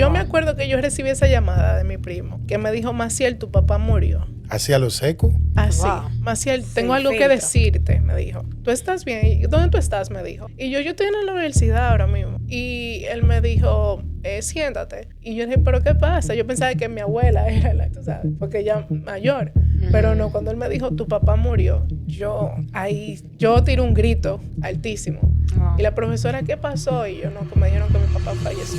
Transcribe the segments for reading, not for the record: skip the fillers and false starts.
Yo me acuerdo que yo recibí esa llamada de mi primo, que me dijo, Maciel, tu papá murió. ¿Hacia lo seco? Así, Wow. Maciel, Sin tengo algo que filtro. decirte, me dijo. ¿Tú estás bien? ¿Y dónde tú estás? Me dijo. Y yo estoy en la universidad ahora mismo. Y él me dijo, siéntate. Y yo dije, ¿pero qué pasa? Yo pensaba que mi abuela era la, tú sabes, porque ella mayor. Pero no, cuando él me dijo, tu papá murió, yo tiré un grito altísimo. Wow. Y la profesora, ¿qué pasó? Y yo no, que me dijeron que mi papá falleció.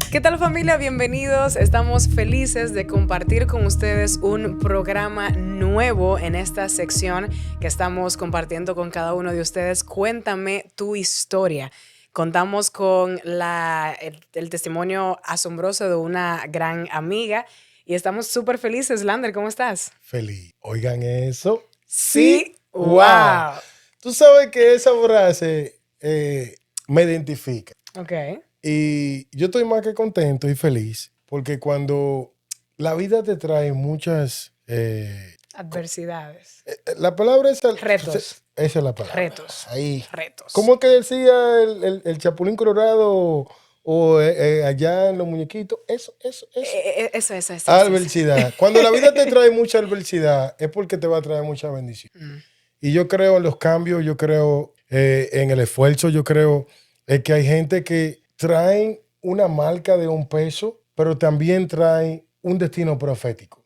¿Qué tal, familia? Bienvenidos. Estamos felices de compartir con ustedes un programa nuevo en esta sección que estamos compartiendo con cada uno de ustedes. Cuéntame tu historia. Contamos con el testimonio asombroso de una gran amiga y estamos súper felices. Lander, ¿cómo estás? Feliz. Oigan eso. Sí. Wow. Wow. Tú sabes que esa frase me identifica. Ok. Y yo estoy más que contento y feliz porque cuando la vida te trae muchas... Adversidades. la palabra es... Retos. Esa es la palabra. Retos. Ahí. Retos. ¿Cómo es que decía el Chapulín Colorado o allá en los muñequitos? Eso. Eso. Adversidad. Cuando la vida te trae mucha adversidad es porque te va a traer mucha bendición. Y yo creo en los cambios, yo creo en el esfuerzo, yo creo que hay gente que traen una marca de un peso, pero también traen un destino profético.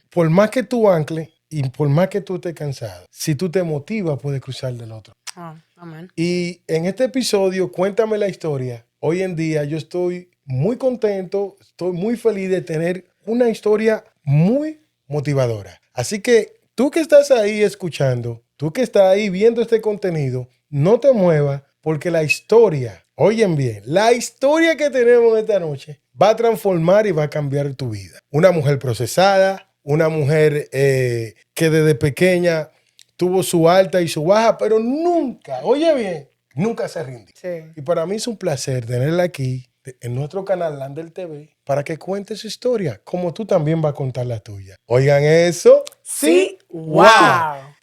Por más que tú ancles y por más que tú estés cansado, si tú te motivas, puedes cruzar del otro. Oh, amén. Y en este episodio, cuéntame la historia. Hoy en día yo estoy muy contento, estoy muy feliz de tener una historia muy motivadora. Así que tú que estás ahí escuchando, tú que estás ahí viendo este contenido, no te muevas porque la historia, oyen bien, la historia que tenemos esta noche va a transformar y va a cambiar tu vida. Una mujer procesada, una mujer que desde pequeña tuvo su alta y su baja, pero nunca, oye bien, nunca se rindió. Sí. Y para mí es un placer tenerla aquí en nuestro canal Lander TV para que cuente su historia, como tú también vas a contar la tuya. Oigan eso. Sí. Wow.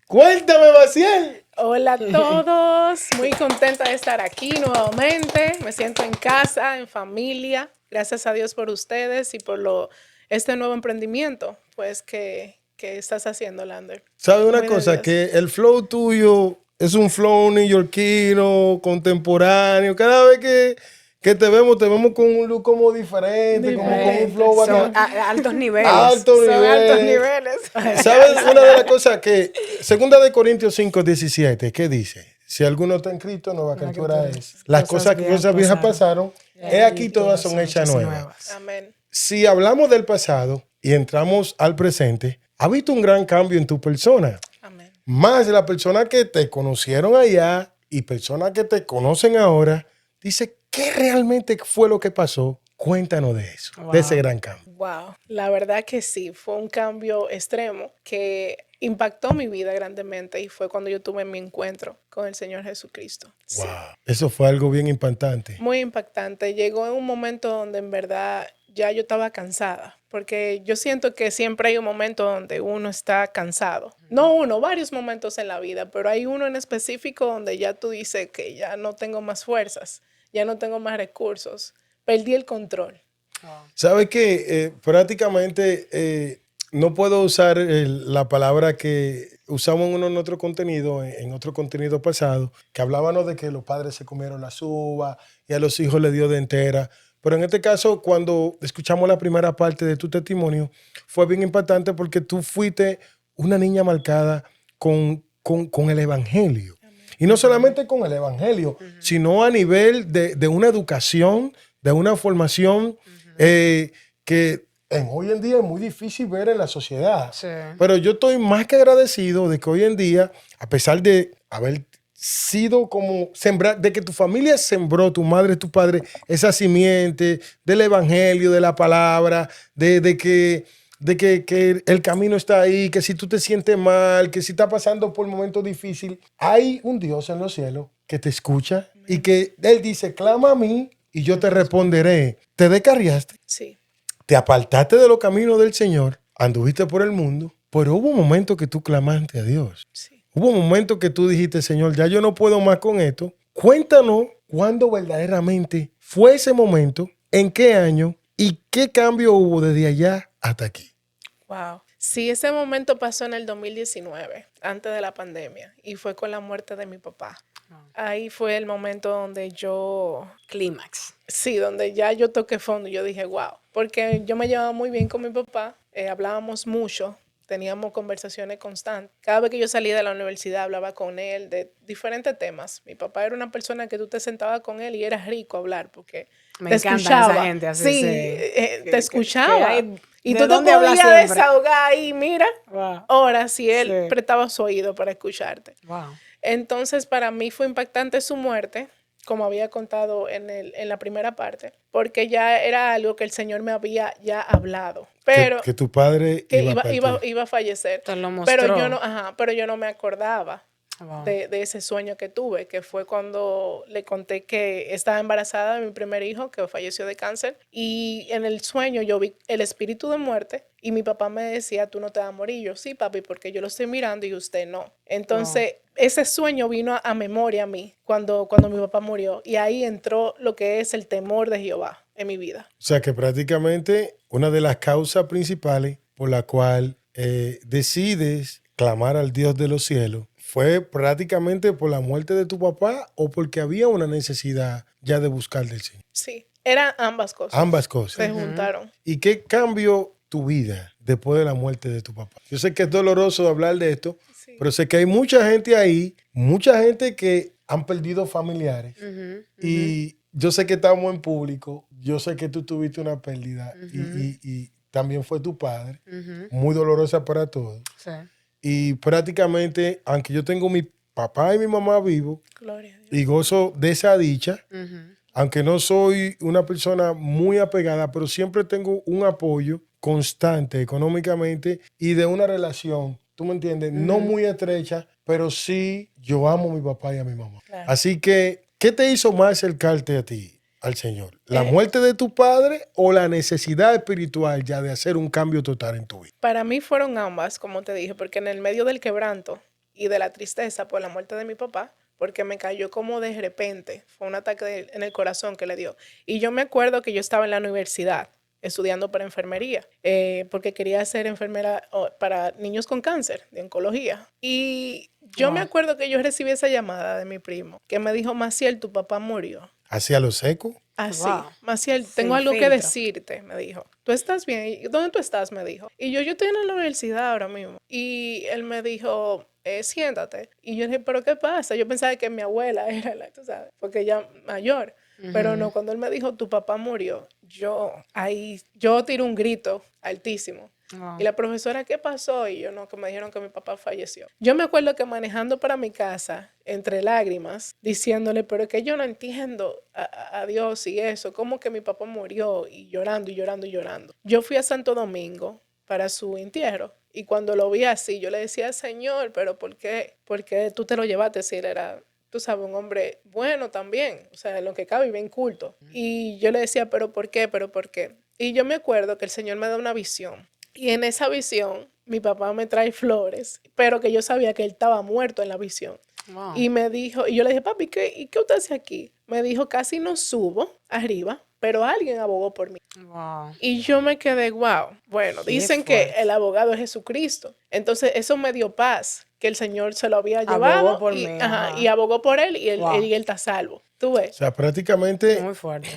Cuéntame, Maciel. Hola a todos, muy contenta de estar aquí nuevamente. Me siento en casa, en familia. Gracias a Dios por ustedes y por este nuevo emprendimiento, pues que estás haciendo, Lander. ¿Sabes una Muy de cosa? Dios. Que el flow tuyo es un flow neoyorquino, contemporáneo. Cada vez que te vemos con un look como diferente, como con un flow Son bacán. altos niveles. Alto Son nivel. altos niveles. ¿Sabes una de las cosas que... 2 Corintios 5:17, ¿qué dice? Si alguno está en Cristo, nueva criatura es. Las cosas viejas pasaron, aquí todas son hechas nuevas. Amén. Si hablamos del pasado y entramos al presente, ha visto un gran cambio en tu persona. Amén. Más las personas que te conocieron allá y personas que te conocen ahora, dice, ¿qué realmente fue lo que pasó? Cuéntanos de eso, Wow. de ese gran cambio. Wow, la verdad que sí, fue un cambio extremo que impactó mi vida grandemente y fue cuando yo tuve mi encuentro con el Señor Jesucristo. Sí. Wow. Eso fue algo bien impactante. Muy impactante. Llegó en un momento donde en verdad ya yo estaba cansada, porque yo siento que siempre hay un momento donde uno está cansado. No uno, varios momentos en la vida, pero hay uno en específico donde ya tú dices que ya no tengo más fuerzas, ya no tengo más recursos, perdí el control. ¿Sabes qué? Prácticamente no puedo usar la palabra que usamos en nuestro contenido, en otro contenido pasado, que hablábamos de que los padres se comieron las uvas y a los hijos les dio de entera. Pero en este caso, cuando escuchamos la primera parte de tu testimonio, fue bien impactante porque tú fuiste una niña marcada con el evangelio. Y no solamente con el evangelio, sino a nivel de una educación, de una formación que hoy en día es muy difícil ver en la sociedad. Sí. Pero yo estoy más que agradecido de que hoy en día, a pesar de haber sido como sembrar, de que tu familia sembró, tu madre, tu padre, esa simiente del evangelio, de la palabra, de que el camino está ahí, que si tú te sientes mal, que si estás pasando por momentos difíciles, hay un Dios en los cielos que te escucha y que Él dice, clama a mí y yo te responderé. Te descarriaste, Sí. te apartaste de los caminos del Señor, anduviste por el mundo, pero hubo un momento que tú clamaste a Dios. Sí. Hubo un momento que tú dijiste, Señor, ya yo no puedo más con esto. Cuéntanos cuándo verdaderamente fue ese momento ¿En qué año y qué cambio hubo desde allá hasta aquí? Wow. Sí, ese momento pasó en el 2019, antes de la pandemia, y fue con la muerte de mi papá. Ahí fue el momento donde Clímax. sí, donde ya yo toqué fondo y yo dije, wow, porque yo me llevaba muy bien con mi papá, hablábamos mucho, teníamos conversaciones constantes. Cada vez que yo salía de la universidad hablaba con él de diferentes temas. Mi papá era una persona que tú te sentabas con él y era rico hablar porque Me te encanta escuchaba. esa gente así. Sí, te escuchaba. Y ¿de tú te dónde habla podías siempre? desahogar ahí, mira, Wow. ahora si él Sí. prestaba su oído para escucharte. Wow. Entonces, para mí fue impactante su muerte, como había contado en la primera parte, porque ya era algo que el Señor me había ya hablado. Pero Que tu padre que iba a partir. iba a fallecer. Te lo Pero mostró. pero yo no me acordaba Wow. de ese sueño que tuve, que fue cuando le conté que estaba embarazada de mi primer hijo, que falleció de cáncer. Y en el sueño yo vi el espíritu de muerte y mi papá me decía, tú no te vas a morir. Yo, sí, papi, porque yo lo estoy mirando y usted no. Entonces, ese sueño vino a memoria a mí cuando mi papá murió. Y ahí entró lo que es el temor de Jehová en mi vida. O sea que prácticamente una de las causas principales por la cual decides clamar al Dios de los cielos fue prácticamente por la muerte de tu papá o porque había una necesidad ya de buscar del Señor. Sí, eran ambas cosas. Ambas cosas. Se juntaron. ¿Y qué cambió tu vida después de la muerte de tu papá? Yo sé que es doloroso hablar de esto, Sí. pero sé que hay mucha gente ahí, mucha gente que han perdido familiares. Y yo sé que estamos en público, yo sé que tú tuviste una pérdida y también fue tu padre, muy dolorosa para todos. Sí. Y prácticamente, aunque yo tengo mi papá y mi mamá vivos Gloria a Dios. y gozo de esa dicha, aunque no soy una persona muy apegada, pero siempre tengo un apoyo constante económicamente y de una relación, ¿tú me entiendes? No muy estrecha, pero sí yo amo a mi papá y a mi mamá. Claro. Así que, ¿qué te hizo más acercarte a ti, al Señor? ¿La muerte de tu padre o la necesidad espiritual ya de hacer un cambio total en tu vida? Para mí fueron ambas, como te dije, porque en el medio del quebranto y de la tristeza por la muerte de mi papá, porque me cayó como de repente, fue un ataque en el corazón que le dio. Y yo me acuerdo que yo estaba en la universidad estudiando para enfermería, porque quería ser enfermera para niños con cáncer, de oncología. Y yo me acuerdo que yo recibí esa llamada de mi primo, que me dijo, Maciel, tu papá murió. ¿Hacia lo seco? Así, Wow. Maciel, Sin tengo algo que filtro. decirte, me dijo. ¿Tú estás bien? ¿Y dónde tú estás? Me dijo. Y yo estoy en la universidad ahora mismo. Y él me dijo, siéntate. Y yo dije, ¿pero qué pasa? Yo pensaba que mi abuela era la, tú sabes, porque ella mayor. Pero no, cuando él me dijo, tu papá murió, yo tiré un grito altísimo. Wow. Y la profesora, ¿qué pasó? Y yo no, que me dijeron que mi papá falleció. Yo me acuerdo que manejando para mi casa, entre lágrimas, diciéndole, pero es que yo no entiendo a Dios y eso, cómo que mi papá murió y llorando y llorando y llorando. Yo fui a Santo Domingo para su entierro y cuando lo vi así, yo le decía, Señor, pero ¿por qué? Porque tú te lo llevaste si él era, tú sabes, un hombre bueno también, o sea, en lo que cabe y bien culto. Y yo le decía, ¿pero por qué? ¿Pero por qué? Y yo me acuerdo que el Señor me da una visión. Y en esa visión, mi papá me trae flores, pero que yo sabía que él estaba muerto en la visión. Wow. Y me dijo, y yo le dije, papi, ¿y qué usted hace aquí? Me dijo, casi no subo arriba, pero alguien abogó por mí. Wow. Y yo me quedé, wow. Bueno, Qué dicen que fuerte. el abogado es Jesucristo. Entonces, eso me dio paz, que el Señor se lo había Abogó llevado por y, mí, ajá, ajá. y abogó por él y él, Wow. él está salvo. ¿Tú O ves? sea, prácticamente Muy fuerte.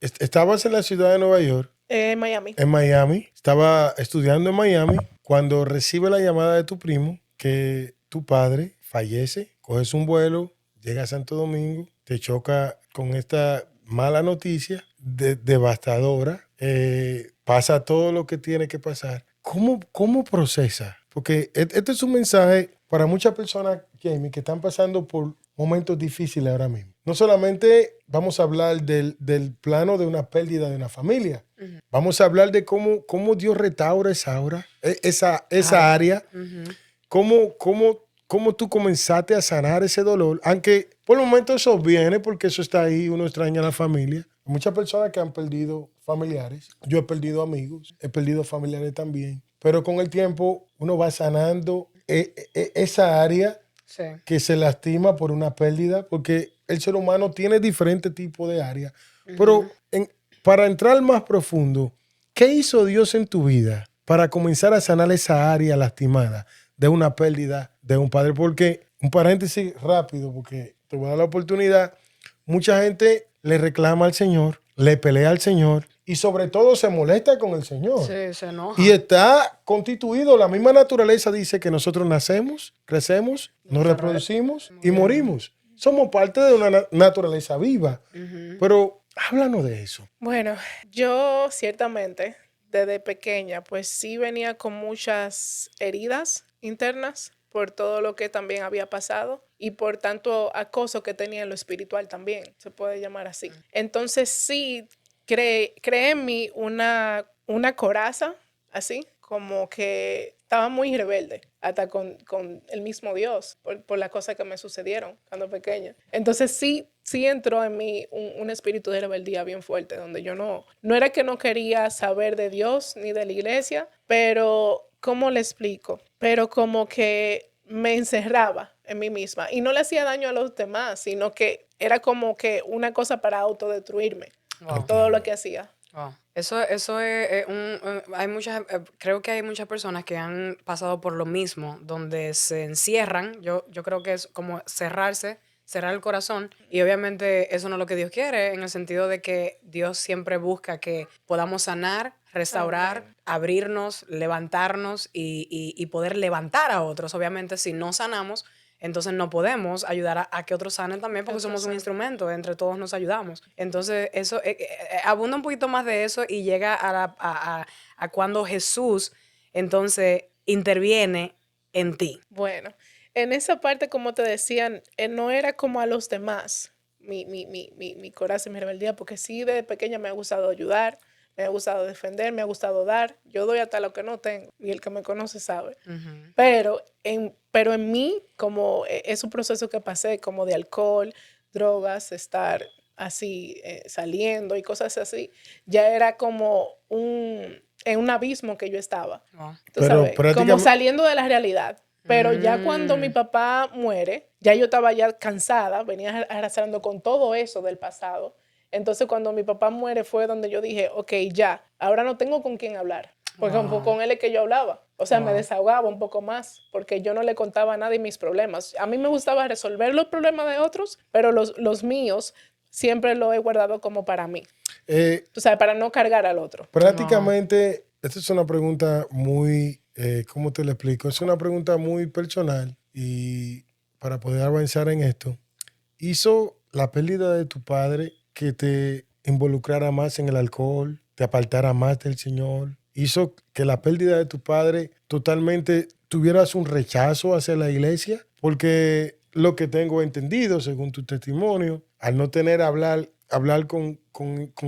estabas en la ciudad de Nueva York, Miami. en Miami, estaba estudiando en Miami, cuando recibe la llamada de tu primo que tu padre fallece, coges un vuelo, llega a Santo Domingo, te choca con esta mala noticia devastadora, pasa todo lo que tiene que pasar. ¿Cómo procesa? Porque este es un mensaje para muchas personas, Jamie, que están pasando por momentos difíciles ahora mismo. No solamente vamos a hablar del plano de una pérdida de una familia, vamos a hablar de cómo Dios restaura esa área, cómo tú comenzaste a sanar ese dolor, aunque por el momento eso viene porque eso está ahí, uno extraña a la familia. Hay muchas personas que han perdido familiares, yo he perdido amigos, he perdido familiares también, pero con el tiempo uno va sanando esa área Sí. que se lastima por una pérdida, porque el ser humano tiene diferentes tipos de áreas, pero para entrar más profundo, ¿qué hizo Dios en tu vida para comenzar a sanar esa área lastimada de una pérdida de un padre? Porque, un paréntesis rápido, porque te voy a dar la oportunidad, mucha gente le reclama al Señor, le pelea al Señor y sobre todo se molesta con el Señor. Sí, se enoja. Y está constituido, la misma naturaleza dice que nosotros nacemos, crecemos, nos reproducimos y morimos. Somos parte de una naturaleza viva. Pero háblanos de eso. Bueno, yo ciertamente desde pequeña pues sí venía con muchas heridas internas por todo lo que también había pasado y por tanto acoso que tenía en lo espiritual también, se puede llamar así. Entonces sí creé en mí una coraza, así, como que estaba muy rebelde, hasta con el mismo Dios, por las cosas que me sucedieron cuando pequeña. Entonces sí entró en mí un espíritu de rebeldía bien fuerte, donde yo no era que no quería saber de Dios ni de la iglesia, pero, ¿cómo le explico? Pero como que me encerraba en mí misma y no le hacía daño a los demás, sino que era como que una cosa para autodestruirme. Por todo lo que hacía. Wow. Eso es hay muchas, creo que hay muchas personas que han pasado por lo mismo, donde se encierran. Yo creo que es como cerrar el corazón, y obviamente eso no es lo que Dios quiere, en el sentido de que Dios siempre busca que podamos sanar, restaurar, abrirnos, levantarnos y poder levantar a otros. Obviamente, si no sanamos, entonces no podemos ayudar a que otros sanen también, porque somos un instrumento, entre todos nos ayudamos. Entonces eso abunda un poquito más de eso y llega a cuando Jesús entonces interviene en ti. Bueno, en esa parte, como te decían, no era como a los demás mi corazón y mi rebeldía, porque sí de pequeña me ha gustado ayudar, me ha gustado defender, me ha gustado dar. Yo doy hasta lo que no tengo, y el que me conoce sabe. Pero en mí, como es un proceso que pasé, como de alcohol, drogas, estar así saliendo y cosas así, ya era como en un abismo que yo estaba. Tú sabes, como saliendo de la realidad. Pero ya cuando mi papá muere, ya yo estaba ya cansada, venía arrastrando con todo eso del pasado. Entonces, cuando mi papá muere fue donde yo dije, ok, ya, ahora no tengo con quién hablar. Porque con él es que yo hablaba. O sea, me desahogaba un poco más, porque yo no le contaba a nadie mis problemas. A mí me gustaba resolver los problemas de otros, pero los míos siempre los he guardado como para mí. Tú sabes, para no cargar al otro. Prácticamente, esta es una pregunta muy, ¿cómo te lo explico? Es una pregunta muy personal, y para poder avanzar en esto, ¿hizo la pérdida de tu padre que te involucrara más en el alcohol, te apartara más del Señor? ¿Hizo que la pérdida de tu padre totalmente tuvieras un rechazo hacia la iglesia? Porque lo que tengo entendido, según tu testimonio, al no tener hablar con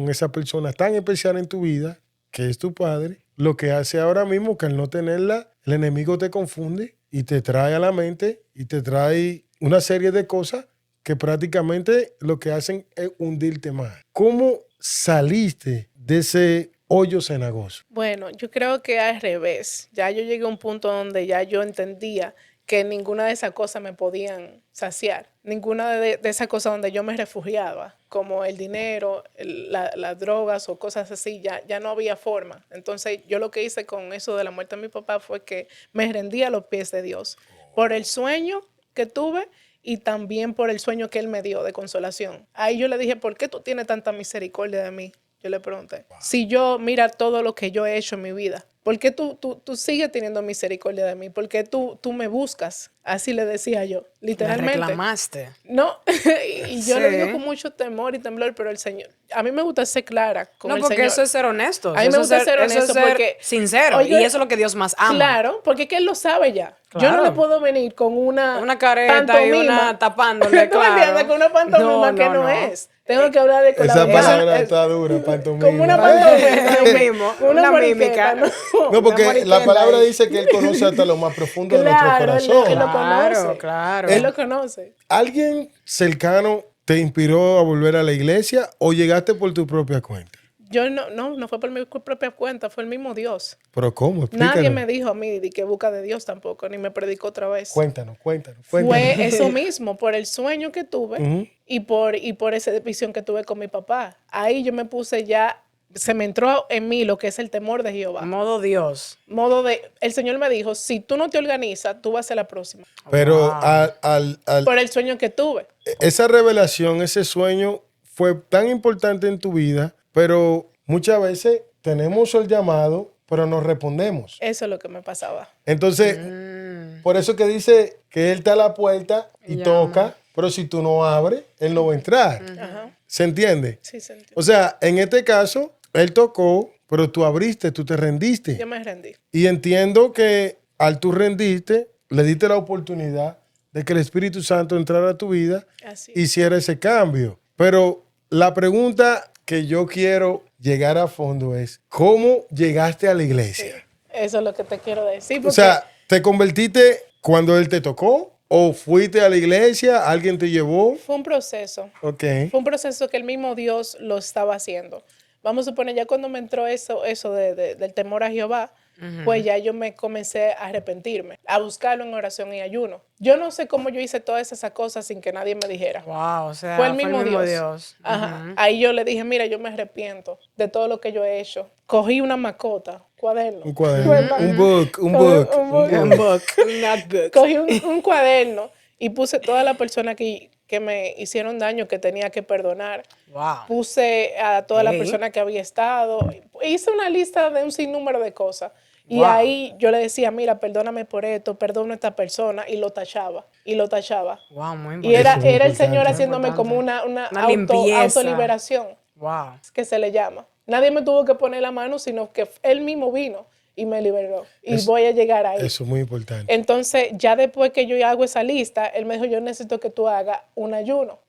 esa persona tan especial en tu vida, que es tu padre, lo que hace ahora mismo que al no tenerla, el enemigo te confunde y te trae a la mente y te trae una serie de cosas que prácticamente lo que hacen es hundirte más. ¿Cómo saliste de ese hoyo cenagoso? Bueno, yo creo que al revés. Ya yo llegué a un punto donde ya yo entendía que ninguna de esas cosas me podían saciar. Ninguna de esas cosas donde yo me refugiaba, como el dinero, las drogas o cosas así, ya no había forma. Entonces yo lo que hice con eso de la muerte de mi papá fue que me rendí a los pies de Dios. Por el sueño que tuve y también por el sueño que Él me dio de consolación. Ahí yo le dije, ¿por qué tú tienes tanta misericordia de mí? Yo le pregunté. Si yo, mira todo lo que yo he hecho en mi vida, ¿por qué tú sigues teniendo misericordia de mí? ¿Por qué tú me buscas? Así le decía yo, literalmente. Me reclamaste. No, y yo lo digo con mucho temor y temblor, pero el Señor, a mí me gusta ser clara con el Señor. No, porque eso es ser honesto. A mí me gusta ser honesto porque... sincero, oye, y eso es lo que Dios más ama. Claro, porque es que Él lo sabe ya. Claro. Yo no le puedo venir con una careta pantomima, y una tapándole, claro. ¿Tú me entiendes? Con una pantomima que no es. Tengo que hablar de con esa palabra está dura, pantomima. Como una pantomima. mismo, una mímica. No, porque la palabra dice que Él conoce hasta lo más profundo de nuestro corazón. Él lo conoce. Claro. Él lo conoce. ¿Alguien cercano te inspiró a volver a la iglesia o llegaste por tu propia cuenta? Yo no fue por mi propia cuenta, fue el mismo Dios. ¿Pero cómo? Explícanos. Nadie me dijo a mí de que busca de Dios tampoco, ni me predicó otra vez. Cuéntanos. Fue eso mismo, por el sueño que tuve Ujú. y por esa visión que tuve con mi papá. Ahí yo me puse ya, se me entró en mí lo que es el temor de Jehová. Modo Dios. El Señor me dijo, si tú no te organizas, tú vas a ser la próxima. Pero Wow. Por el sueño que tuve. esa revelación, ese sueño fue tan importante en tu vida, pero muchas veces tenemos el llamado, pero no respondemos. Eso es lo que me pasaba. Entonces, por eso que dice que Él está a la puerta y Llama. toca, pero si tú no abres, Él no va a entrar. Ajá. ¿Se entiende? Sí, se entiende. O sea, en este caso, Él tocó, pero tú abriste, tú te rendiste. Yo me rendí. Y entiendo que al tú rendiste, le diste la oportunidad de que el Espíritu Santo entrara a tu vida, Así. hiciera ese cambio. Pero la pregunta que yo quiero llegar a fondo es, ¿cómo llegaste a la iglesia? Eso es lo que te quiero decir. O Porque sea, ¿te convertiste cuando Él te tocó? ¿O fuiste a la iglesia? ¿Alguien te llevó? fue un proceso. Ok. Fue un proceso que el mismo Dios lo estaba haciendo. Vamos a suponer, ya cuando me entró eso del temor a Jehová, pues ya yo me comencé a arrepentirme, a buscarlo en oración y ayuno. Yo no sé cómo yo hice todas esas cosas sin que nadie me dijera. Wow, o sea, Fue el mismo Dios. Ajá. Ujú. Ahí yo le dije, mira, yo me arrepiento de todo lo que yo he hecho. Cogí una mascota, cuaderno. Un cuaderno. Un book. Cogí un cuaderno y puse todas las personas que me hicieron daño, que tenía que perdonar. Wow. Puse a todas las Ok. personas que había estado. Hice una lista de un sinnúmero de cosas. Y Wow. ahí yo le decía, mira, perdóname por esto, perdono a esta persona. Y lo tachaba. Wow, muy Y era, Eso es era el importante. Señor haciéndome Importante. como una limpieza. autoliberación, Wow. que se le llama. Nadie me tuvo que poner la mano, sino que él mismo vino y me liberó. Y voy a llegar ahí. Eso es muy importante. Entonces, ya después que yo hago esa lista, él me dijo, yo necesito que tú hagas un ayuno.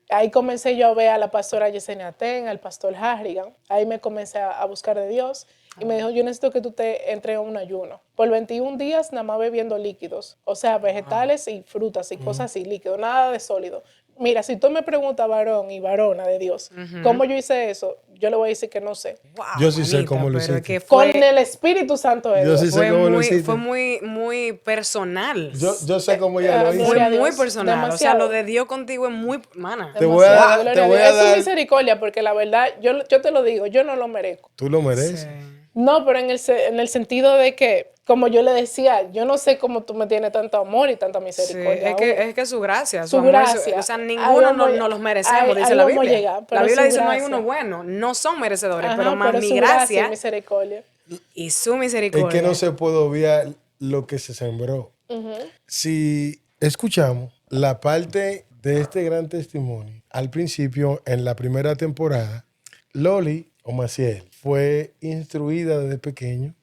Ahí comencé yo a ver a la pastora Yesenia Ten, al pastor Harrigan. Ahí me comencé a buscar de Dios. Y me dijo, yo necesito que tú te entres a un ayuno. Por 21 días nada más bebiendo líquidos. O sea, vegetales y frutas y cosas así, líquidos. Nada de sólido. Mira, si tú me preguntas, varón y varona de Dios, ¿cómo yo hice eso? Yo le voy a decir que no sé. Wow, Yo sí sé manita, cómo lo pero hiciste. que Con fue, el Espíritu Santo de Yo Dios. sí sé fue cómo lo muy, hiciste. fue muy, muy personal. Yo sé cómo ya lo hice. Gloria a Fue muy Dios. personal. O sea, Demasiado. lo de Dios contigo es muy, mana. Te voy a Demasiado, dar- gloria te a voy Dios. a Es su dar- misericordia, porque la verdad, yo te lo digo, yo no lo merezco. Tú lo mereces. Sí. No, pero en el sentido de que, como yo le decía, yo no sé cómo tú me tienes tanto amor y tanta Sí, misericordia. es que su gracia, Su amor, gracia. o sea, Ahí ninguno vamos no los merecemos, ahí dice la vamos a Biblia. llegar, pero La Biblia su dice no hay gracia. uno bueno, no son merecedores, Ajá, pero más mi su gracia y gracia misericordia. y su Es misericordia. que no se puede obviar lo que se sembró. Si escuchamos la parte de este gran testimonio, al principio, en la primera temporada, Loli o Maciel fue instruida desde pequeña,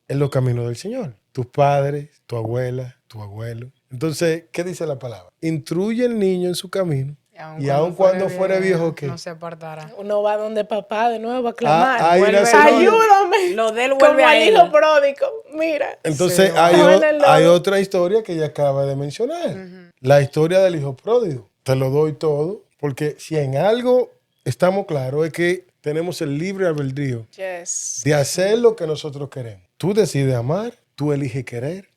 en los caminos del Señor. Tus padres, tu abuela, tu abuelo. Entonces, ¿qué dice la palabra? Instruye al niño en su camino y aun cuando fuere viejo, ¿qué? no se apartará. Uno va donde papá de nuevo a clamar. Ahí Vuelve nace a- Loli. Ayúdame. Lo de él Como vuelve a al él. hijo pródigo. Mira. Entonces Sí, hay, wow. hay otra historia que ella acaba de mencionar. La historia del hijo pródigo. Te lo doy todo, porque si en algo estamos claros es que tenemos el libre albedrío Yes. de hacer lo que nosotros queremos. Tú decides amar, tú eliges querer,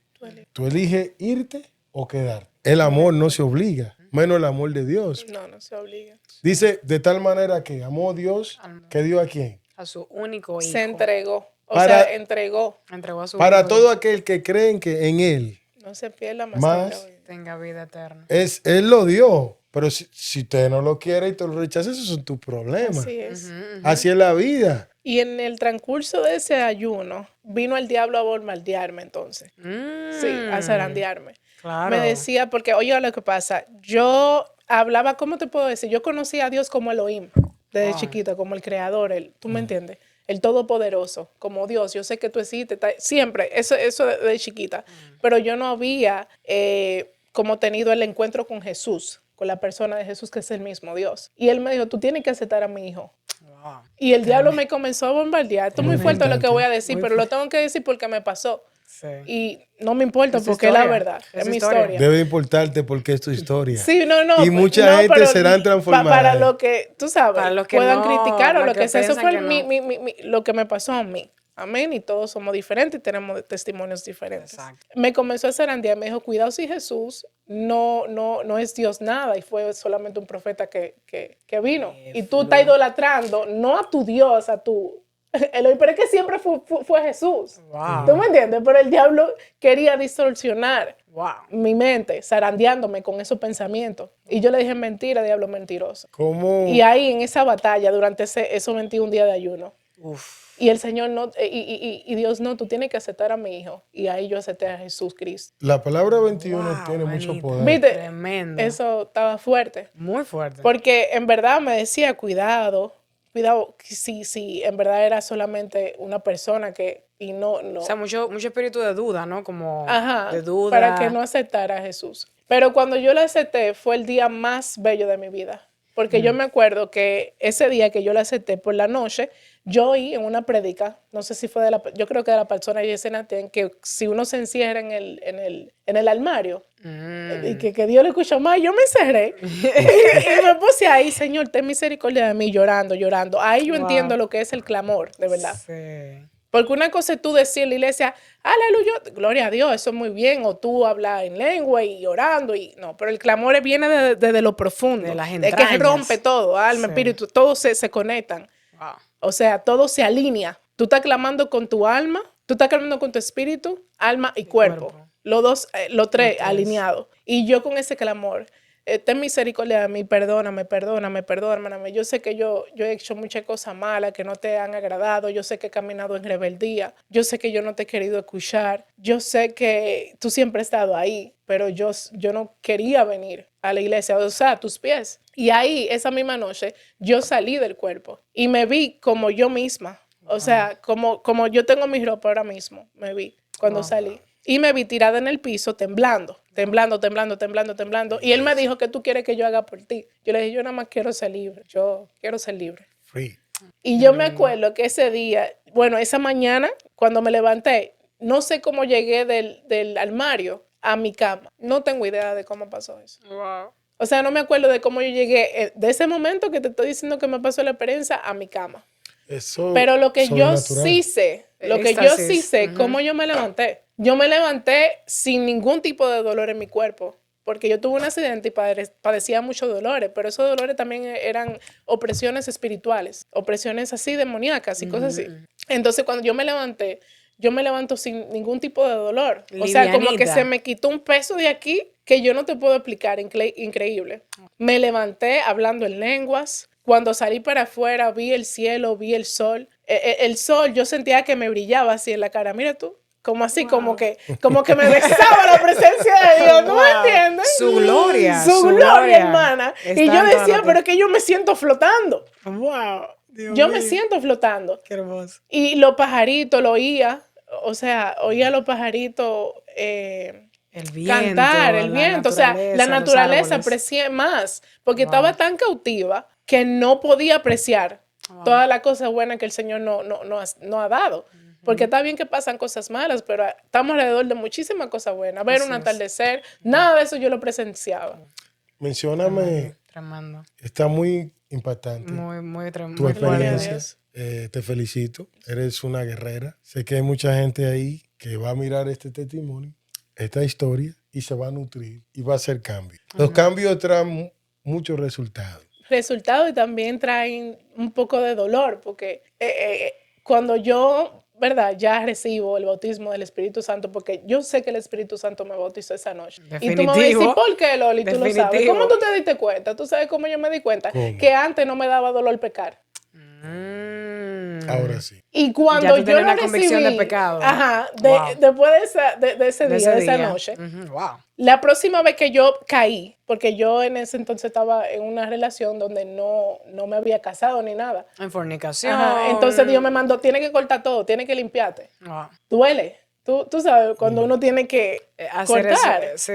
tú eliges irte o quedar. El amor no se obliga, menos el amor de Dios. No se obliga. Dice, de tal manera que amó Dios, que dio a quién. A su único hijo. Se entregó. O Para- sea, entregó. Entregó a su Para único todo aquel que creen que en Él No se pierda más. Más. que la vida. hijo. Tenga vida eterna. Él lo dio. Pero si usted no lo quiere y te lo rechaza, esos son tus problemas. Así es. Así es la vida. Y en el transcurso de ese ayuno, vino el diablo a bombardearme entonces. Sí, a zarandearme. Claro. Me decía, porque oye lo que pasa, yo hablaba, ¿cómo te puedo decir? Yo conocí a Dios como Elohim, desde chiquita, como el creador, ¿tú me entiendes? El todopoderoso, como Dios. Yo sé que tú existes, siempre, eso de chiquita. Pero yo no había como tenido el encuentro con Jesús, con la persona de Jesús, que es el mismo Dios. Y él me dijo, tú tienes que aceptar a mi hijo. Wow. Y el diablo me comenzó a bombardear. Esto es muy fuerte lo que voy a decir, Muy pero lo tengo que decir porque me pasó. Sí. Y no me importa Es su porque es la historia. verdad, Es es su mi historia. historia. Debe importarte porque es tu historia. Sí, no. Y mucha no, gente pero serán transformadas. Para lo que, tú sabes, Para los que puedan no, criticar o para lo que sea. Eso piensan fue que no. lo que me pasó a mí. Amén. Y todos somos diferentes y tenemos testimonios diferentes. Exacto. Me comenzó a zarandear. Me dijo, cuidado si Jesús no es Dios nada y fue solamente un profeta que vino. Y tú estás idolatrando no a tu Dios, a tu... Pero es que siempre fue Jesús. Wow. ¿Tú me entiendes? Pero el diablo quería distorsionar Wow. mi mente, zarandeándome con esos pensamientos. Y yo le dije, mentira, diablo mentiroso. ¿Cómo? Y ahí en esa batalla, durante esos 21 días de ayuno, Uf. y el Señor no, y Dios no, tú tienes que aceptar a mi hijo. Y ahí yo acepté a Jesús Cristo. La palabra 21 Wow, tiene mucho manito. poder. ¿Viste? Tremendo. Eso estaba fuerte. Muy fuerte. Porque en verdad me decía, cuidado, si en verdad era solamente una persona que, y no. O sea, mucho espíritu de duda, ¿no? Como Ajá, de duda. para que no aceptara a Jesús. Pero cuando yo lo acepté fue el día más bello de mi vida. Porque yo me acuerdo que ese día que yo lo acepté por la noche, yo oí en una prédica, no sé si fue yo creo que de la persona y escena, que si uno se encierra en el armario, y que Dios le escuchó más, yo me encerré y me puse ahí, Señor, ten misericordia de mí, llorando. Ahí yo entiendo lo que es el clamor, de verdad. Sí. Porque una cosa es tú decir en la iglesia, aleluya, gloria a Dios, eso es muy bien, o tú hablas en lengua y orando, y no, pero el clamor viene desde lo profundo, De las que entrañas. rompe todo, alma, Sí. espíritu, todos se conectan, Wow. o sea, todo se alinea. Tú estás clamando con tu alma, tú estás clamando con tu espíritu, alma y cuerpo. Los dos, los tres alineados. Y yo con ese clamor, ten misericordia de mí, perdóname. Yo sé que yo he hecho muchas cosas malas que no te han agradado. Yo sé que he caminado en rebeldía. Yo sé que yo no te he querido escuchar. Yo sé que tú siempre has estado ahí, pero yo no quería venir a la iglesia, o sea, a tus pies. Y ahí, esa misma noche, yo salí del cuerpo y me vi como yo misma. O sea, como yo tengo mi ropa ahora mismo, me vi cuando salí. Y me vi tirada en el piso temblando. Y él me dijo, ¿qué tú quieres que yo haga por ti? Yo le dije, yo nada más quiero ser libre. Yo quiero ser libre. Free. Y yo me acuerdo que ese día, bueno, esa mañana, cuando me levanté, no sé cómo llegué del armario a mi cama. No tengo idea de cómo pasó eso. Wow. O sea, no me acuerdo de cómo yo llegué de ese momento que te estoy diciendo que me pasó la experiencia a mi cama. Eso Pero lo que yo sobrenatural. sí sé, cómo yo me levanté. Yo me levanté sin ningún tipo de dolor en mi cuerpo, porque yo tuve un accidente y padecía muchos dolores, pero esos dolores también eran opresiones espirituales, opresiones así demoníacas y cosas así. Entonces, cuando yo me levanto sin ningún tipo de dolor. O sea, como que se me quitó un peso de aquí que yo no te puedo explicar, increíble. Me levanté hablando en lenguas. Cuando salí para afuera, vi el cielo, vi el sol. El sol, yo sentía que me brillaba así en la cara. Mira tú, como así, como que me besaba la presencia de Dios. ¿No me entiendes? Su gloria. Su gloria, hermana. Está Y yo en decía, toda la pero es que yo me siento flotando. Wow. Dios Yo mío. me siento flotando. Qué hermoso. Y los pajaritos lo oía. O sea, oía a los pajaritos El viento. cantar, el viento. O sea, la naturaleza aprecié más. Porque estaba tan cautiva que no podía apreciar todas las cosas buenas que el Señor no ha dado. Porque está bien que pasan cosas malas, pero estamos alrededor de muchísimas cosas buenas. Ver un atardecer, nada de eso yo lo presenciaba. Mencióname. Tremendo. Está muy impactante. Muy tremendo. Tu experiencia. Te felicito. Eres una guerrera. Sé que hay mucha gente ahí que va a mirar este testimonio, esta historia, y se va a nutrir y va a hacer cambios. Los cambios traen muchos resultados. Resultados y también traen un poco de dolor, porque cuando yo, ¿verdad? Ya recibo el bautismo del Espíritu Santo, porque yo sé que el Espíritu Santo me bautizó esa noche. Definitivo. Y tú me vas a decir, ¿por qué, Loli? Tú lo sabes. Definitivo. ¿Cómo tú te diste cuenta? ¿Tú sabes cómo yo me di cuenta? ¿Cómo? Que antes no me daba dolor pecar. Ahora sí. Y cuando Ya tú yo tenías lo una convicción recibí, de pecado. ajá, Wow. después de ese día, de esa noche, Wow. la próxima vez que yo caí, porque yo en ese entonces estaba en una relación donde no me había casado ni nada. En fornicación. Ajá, entonces Dios me mandó, tiene que cortar todo, tiene que limpiarte. Wow. Duele. Tú sabes, cuando uno tiene que Hacer cortar. eso, sí.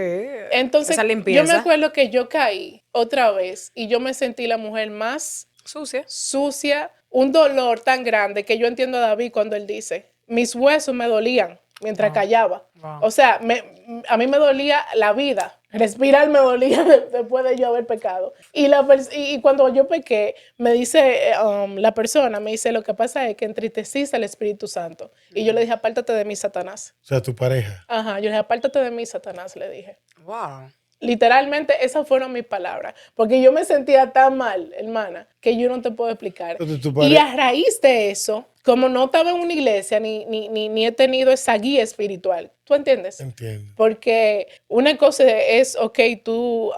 Entonces, Esa limpieza. yo me acuerdo que yo caí otra vez y yo me sentí la mujer más Sucia. un dolor tan grande que yo entiendo a David cuando él dice, mis huesos me dolían mientras callaba. Wow. O sea, a mí me dolía la vida. Respirar me dolía después de yo haber pecado. Y cuando yo pequé, me dice la persona, me dice, lo que pasa es que entristeciste al Espíritu Santo. Y yo le dije, apártate de mí, Satanás. O sea, tu pareja. Ajá, yo le dije, apártate de mí, Satanás, le dije. Wow. Literalmente, esas fueron mis palabras. Porque yo me sentía tan mal, hermana, que yo no te puedo explicar. Entonces, Y a raíz de eso, como no estaba en una iglesia, ni he tenido esa guía espiritual. ¿Tú entiendes? Entiendo. Porque una cosa es, ok, tú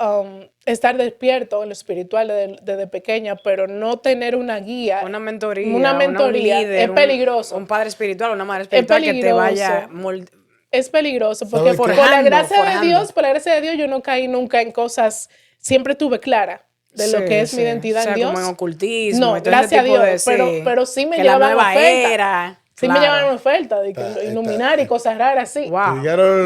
estar despierto en lo espiritual desde pequeña, pero no tener una guía. Una mentoría. Un líder, es peligroso. Un padre espiritual, una madre espiritual que te vaya... Es peligroso porque ¿Sabes por qué? la gracia de Dios, yo no caí nunca en cosas, siempre tuve clara de lo que es mi identidad en Dios. Como en ocultismo. No, gracias a Dios, pero sí me llevaban oferta. Sí me llevaban oferta de que iluminar y cosas raras así. Wow.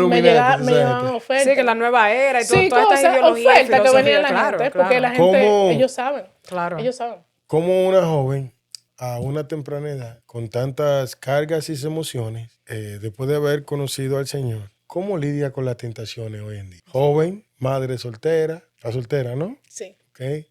Me llevaban oferta. Sí, que la nueva era y sí, todas estas ideologías. Oferta que venía la gente, porque la gente, ellos saben. Claro. Ellos saben. Como una joven a una temprana edad, con tantas cargas y emociones, después de haber conocido al Señor, ¿cómo lidia con las tentaciones hoy en día? Joven, madre soltera, está soltera, ¿no? Sí. Okay.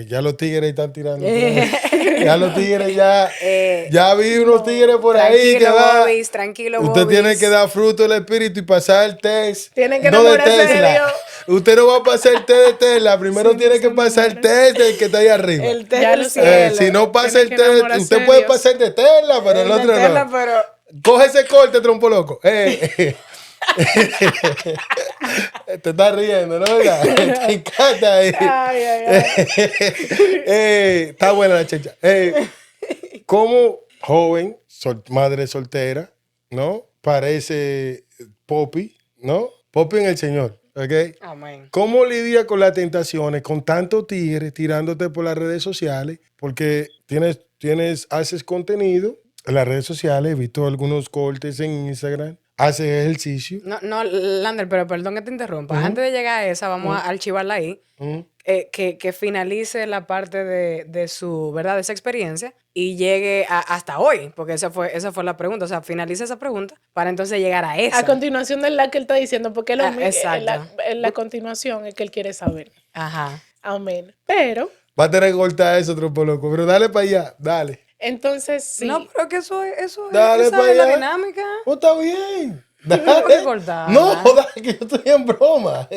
Ya los tigres están tirando. Ya los tigres ya vi unos tigres por ahí que va. Tranquilo, Usted tiene que dar fruto del espíritu y pasar el test. Tienen que no de enamorarse de Tesla. Dios. Usted no va a pasar el test de Tesla. Primero tiene que pasar el test del que está ahí arriba. El test Ya del lo sé. cielo. Si no pasa el Tiene que test, enamorarse usted de puede Dios. pasar el de Tesla, pero el otro Tesla, no. pero... Coge ese corte, trompo loco. Te estás riendo, ¿no? Te encanta. Está buena la checha. Como joven, madre soltera, ¿no? Parece Poppy, ¿no? Poppy en el Señor, ¿ok? Amén. ¿Cómo lidia con las tentaciones, con tantos tigres tirándote por las redes sociales? Porque haces contenido en las redes sociales, he visto algunos cortes en Instagram, haces ejercicio. No, Lander, pero perdón que te interrumpa. Antes de llegar a esa, vamos a archivarla ahí. Que finalice la parte de su, ¿verdad? De esa experiencia y llegue hasta hoy, porque esa fue la pregunta. O sea, finalice esa pregunta para entonces llegar a esa. A continuación de la que él está diciendo, porque exacto. en la continuación es que él quiere saber. Ajá. Amén. Pero... Va a tener que cortar eso, trompo loco, pero dale para allá, dale. Entonces, sí. No, pero que eso es Dale esa para es la allá. dinámica. Oh, está bien. ¿Por qué Dale. cortar? No, dale, que yo estoy en broma.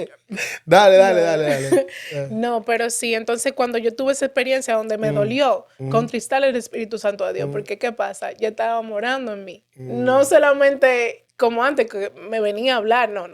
Dale. No, pero sí. Entonces, cuando yo tuve esa experiencia donde me dolió contristar el Espíritu Santo de Dios, porque ¿qué pasa? Ya estaba morando en mí. No solamente como antes, que me venía a hablar, no.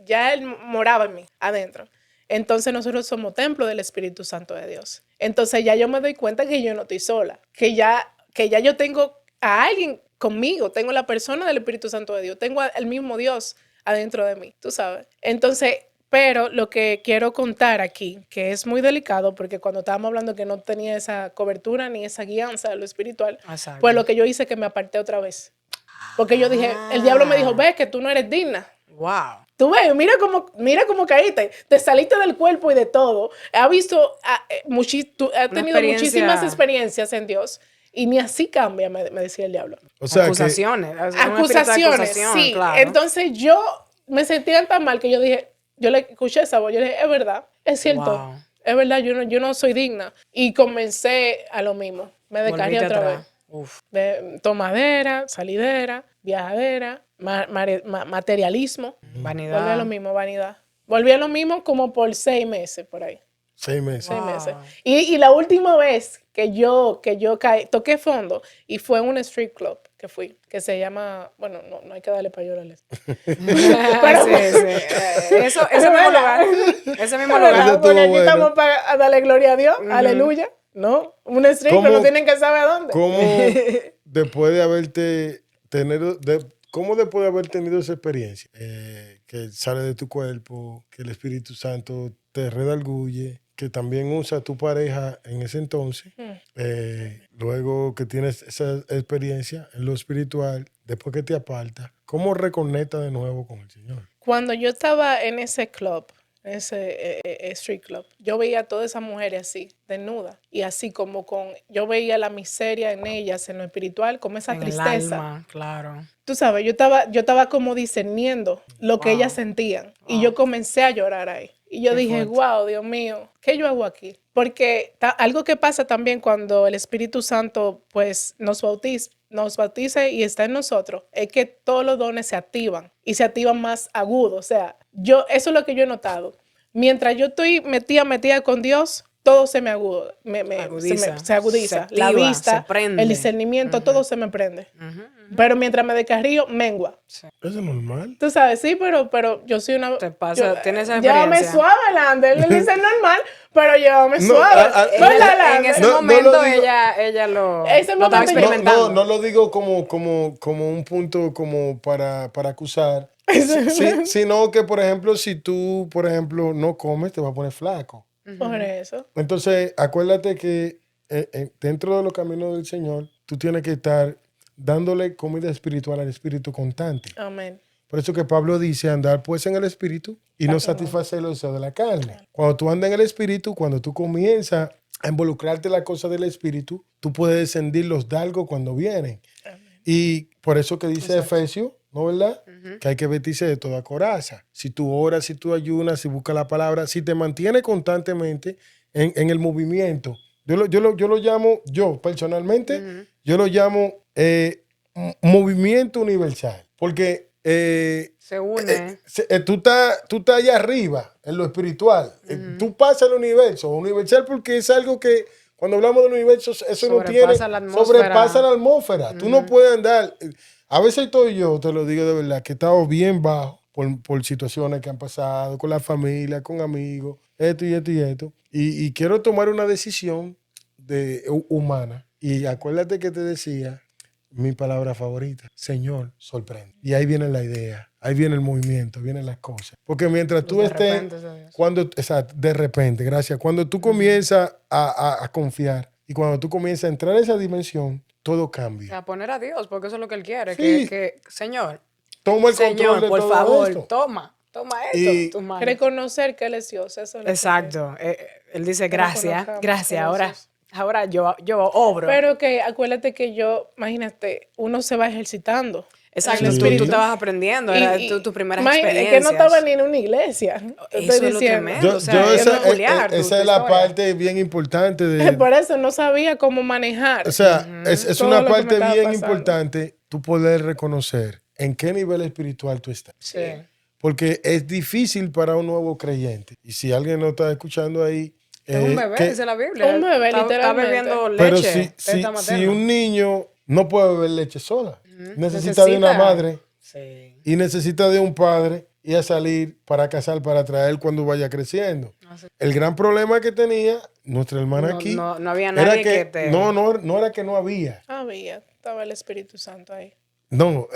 Ya Él moraba en mí, adentro. Entonces, nosotros somos templo del Espíritu Santo de Dios. Entonces, ya yo me doy cuenta que yo no estoy sola, que ya yo tengo a alguien conmigo, tengo la persona del Espíritu Santo de Dios, tengo al mismo Dios adentro de mí, tú sabes. Entonces, pero lo que quiero contar aquí, que es muy delicado, porque cuando estábamos hablando que no tenía esa cobertura ni esa guianza de lo espiritual, Exacto. pues lo que yo hice es que me aparté otra vez. Porque yo dije, el diablo me dijo, ves que tú no eres digna. Wow. Tú ves, mira cómo caíste, te saliste del cuerpo y de todo. Has tenido muchísimas experiencias en Dios. Y ni así cambia, me decía el diablo. O sea, acusaciones. Acusaciones, sí. Claro. Entonces yo me sentía tan mal que yo dije, yo le escuché esa voz, yo le dije, es verdad, es cierto, Wow. es verdad, yo no soy digna. Y comencé a lo mismo, me descargué Volviste otra atrás. vez. Uf. De tomadera, salidera, viajadera, materialismo. Vanidad. Volví a lo mismo, vanidad. Volví a lo mismo como por 6 meses, por ahí. 6 meses. 6 meses. Y la última vez que yo caí, toqué fondo, y fue en un street club que fui, que se llama, bueno, no hay que darle payorales. Pero, sí. Eso mismo lugar. Ese mismo lugar. Porque aquí bueno. estamos para darle gloria a Dios, aleluya. No, un street club, no tienen que saber a dónde. ¿Cómo después de haber tenido esa experiencia, que sale de tu cuerpo, que el Espíritu Santo te redarguye, que también usa a tu pareja en ese entonces, luego que tienes esa experiencia en lo espiritual, después que te apartas, ¿cómo reconectas de nuevo con el Señor? Cuando yo estaba en ese club, ese street club. Yo veía a todas esas mujeres así, desnudas, y así como yo veía la miseria en ellas, en lo espiritual, como esa En tristeza. el alma, claro. Tú sabes, yo estaba como discerniendo lo que Wow. ellas sentían, y Wow. yo comencé a llorar ahí. Y yo Qué dije, fuerte. wow, Dios mío, ¿qué yo hago aquí? Porque algo que pasa también cuando el Espíritu Santo pues nos bautiza y está en nosotros, es que todos los dones se activan y se activan más agudos. O sea, eso es lo que yo he notado. Mientras yo estoy metida con Dios, todo se me aguda, Agudiza. se agudiza. Se La activa, vista, se prende. el discernimiento, todo se me prende. Pero mientras me descarrío, mengua. Eso es normal. Tú sabes, sí, pero yo soy una... Te pasa, tienes esa Llévame experiencia. suave, Lander. Él le dice normal, pero llévame No, suave. En, ¿Verdad, en Lander? ese No, no momento lo digo- ella lo Ese estaba momento yo- experimentando. No lo digo como un punto como para acusar, sino que, por ejemplo, si tú, por ejemplo, no comes, te vas a poner flaco. Por eso. Entonces, acuérdate que dentro de los caminos del Señor, tú tienes que estar dándole comida espiritual al Espíritu constante. Amén. Por eso que Pablo dice andar pues en el Espíritu y no satisfacer los deseos de la carne. Cuando tú andas en el Espíritu, cuando tú comienzas a involucrarte en las cosas del Espíritu, tú puedes descendir los dargos cuando vienen. Y por eso que dice Efesios, ¿no verdad? Que hay que vestirse de toda coraza. Si tú oras, si tú ayunas, si buscas la palabra, si te mantienes constantemente en el movimiento. Yo lo llamo, yo personalmente, yo lo llamo movimiento universal. Porque Se une. tú estás allá arriba en lo espiritual. Tú pasas el universo. Universal porque es algo que cuando hablamos del universo, eso no tiene... Sobrepasa la atmósfera. Sobrepasa la atmósfera. Tú no puedes andar... A veces estoy yo, te lo digo de verdad, que he estado bien bajo por situaciones que han pasado con la familia, con amigos, esto y esto y esto. Y quiero tomar una decisión humana. Y acuérdate que te decía mi palabra favorita, Señor, sorprende. Y ahí viene la idea, ahí viene el movimiento, vienen las cosas. Porque mientras tú De estés, repente, ¿sabes? exacto, de repente, gracias, cuando tú comienzas a confiar y cuando tú comienzas a entrar a esa dimensión, todo cambia. A poner a Dios, porque eso es lo que Él quiere. Sí. Señor, Toma el control Señor, de por todo favor, esto. toma esto Y- en tus manos. Reconocer que Él es Dios. Eso es lo que Exacto. Él dice gracias, reconozcamos gracias. que Ahora yo obro. Pero que acuérdate que imagínate, uno se va ejercitando. Exacto, en el Sí. tú espíritu. estabas aprendiendo, era tus primeras imagínate, experiencias. que no estaba ni en una iglesia. Te Eso estoy es lo diciendo. tremendo. O sea, es peculiar tu esa es la historia. parte bien importante de... Por eso no sabía cómo manejar. O sea, es Todo una lo que me parte estaba bien pasando. importante tú poder reconocer en qué nivel espiritual tú estás. Sí. Porque es difícil para un nuevo creyente. Y si alguien no está escuchando ahí... Es un bebé, que- dice la Biblia. Un bebé, Está literalmente. bebiendo pero leche. si teta materna. un niño no puede beber leche sola, necesita de una madre Sí. y necesita de un padre y a salir para casar, para traer cuando vaya creciendo. Así. El gran problema que tenía nuestra hermana No- aquí no había era nadie que, que te- no era que no había. Estaba el Espíritu Santo ahí. No,